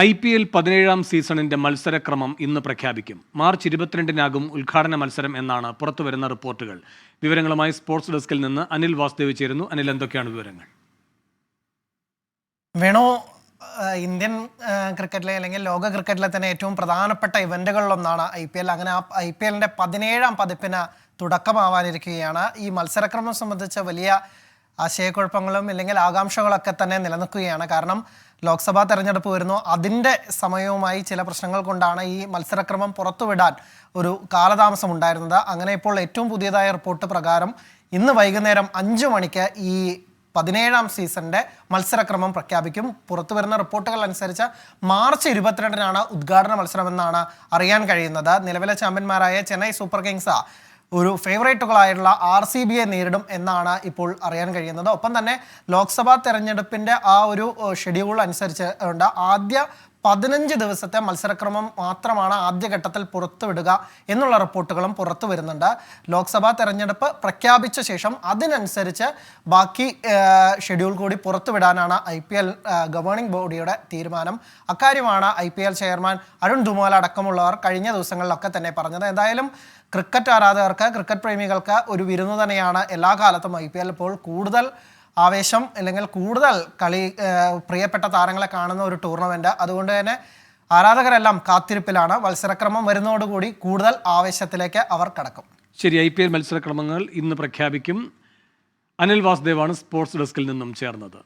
IPL 17ാം സീസണിന്റെ മത്സരക്രമം ഇന്ന് പ്രഖ്യാപിക്കും. മാർച്ച് 22-നാകും ഉദ്ഘാടന മത്സരം എന്നാണ് പുറത്തുവരുന്ന റിപ്പോർട്ടുകൾ. വിവരങ്ങളുമായി സ്പോർട്സ് ഡെസ്കിൽ നിന്ന് അനിൽ വാസുദേവ് ചേരുന്നു. അനിൽ, എന്തൊക്കെയാണ് വിവരങ്ങൾ? വേണു, ഇന്ത്യൻ ക്രിക്കറ്റിലെ അല്ലെങ്കിൽ ലോക ക്രിക്കറ്റിലെ തന്നെ ഏറ്റവും പ്രധാനപ്പെട്ട ഇവന്റുകളിലൊന്നാണ് IPL. അങ്ങനെ IPLന്റെ 17ാം പതിപ്പിന് തുടക്കമാവാനിരിക്കുകയാണ്. ഈ മത്സരക്രമം സംബന്ധിച്ച വലിയ ആശയക്കുഴപ്പങ്ങളും അല്ലെങ്കിൽ ആകാംക്ഷകളൊക്കെ തന്നെ നിലനിൽക്കുകയാണ്. കാരണം ലോക്സഭാ തെരഞ്ഞെടുപ്പ് വരുന്നു, അതിൻ്റെ സമയവുമായി ചില പ്രശ്നങ്ങൾ കൊണ്ടാണ് ഈ മത്സരക്രമം പുറത്തുവിടാൻ ഒരു കാലതാമസം ഉണ്ടായിരുന്നത്. അങ്ങനെ ഇപ്പോൾ ഏറ്റവും പുതിയതായ റിപ്പോർട്ട് പ്രകാരം ഇന്ന് വൈകുന്നേരം 5 മണിക്ക് ഈ 17ാം സീസണിൻ്റെ മത്സരക്രമം പ്രഖ്യാപിക്കും. പുറത്തു വരുന്ന റിപ്പോർട്ടുകൾ അനുസരിച്ച് മാർച്ച് 22-നാണ് ഉദ്ഘാടന മത്സരമെന്നാണ് അറിയാൻ കഴിയുന്നത്. നിലവിലെ ചാമ്പ്യന്മാരായ ചെന്നൈ സൂപ്പർ കിങ്സ് ഒരു ഫേവറേറ്റുകളായിട്ടുള്ള RCBയെ നേരിടും എന്നാണ് ഇപ്പോൾ അറിയാൻ കഴിയുന്നത്. ഒപ്പം തന്നെ ലോക്സഭാ തെരഞ്ഞെടുപ്പിൻ്റെ ആ ഒരു ഷെഡ്യൂൾ അനുസരിച്ച് ആദ്യ 15 ദിവസത്തെ മത്സരക്രമം മാത്രമാണ് ആദ്യഘട്ടത്തിൽ പുറത്തുവിടുക എന്നുള്ള റിപ്പോർട്ടുകളും പുറത്തു വരുന്നുണ്ട്. ലോക്സഭാ തെരഞ്ഞെടുപ്പ് പ്രഖ്യാപിച്ച ശേഷം അതിനനുസരിച്ച് ബാക്കി ഷെഡ്യൂൾ കൂടി പുറത്തുവിടാനാണ് IPL ഗവേണിംഗ് ബോഡിയുടെ തീരുമാനം. അക്കാര്യമാണ് IPL ചെയർമാൻ അരുൺ ധുമാല അടക്കമുള്ളവർ കഴിഞ്ഞ ദിവസങ്ങളിലൊക്കെ തന്നെ പറഞ്ഞത്. എന്തായാലും ക്രിക്കറ്റ് ആരാധകർക്ക്, ക്രിക്കറ്റ് പ്രേമികൾക്ക് ഒരു വിരുന്ന് തന്നെയാണ് എല്ലാ കാലത്തും IPL. ഇപ്പോൾ കൂടുതൽ ആവേശം അല്ലെങ്കിൽ കൂടുതൽ പ്രിയപ്പെട്ട താരങ്ങളെ കാണുന്ന ഒരു ടൂർണമെൻറ്റ്. അതുകൊണ്ട് തന്നെ ആരാധകരെല്ലാം കാത്തിരിപ്പിലാണ്. മത്സരക്രമം വരുന്നതോടുകൂടി കൂടുതൽ ആവേശത്തിലേക്ക് അവർ കടക്കും. ശരി, IPL മത്സരക്രമങ്ങൾ ഇന്ന് പ്രഖ്യാപിക്കും. അനിൽ വാസുദേവാണ് സ്പോർട്സ് ഡെസ്കിൽ നിന്നും ചേർന്നത്.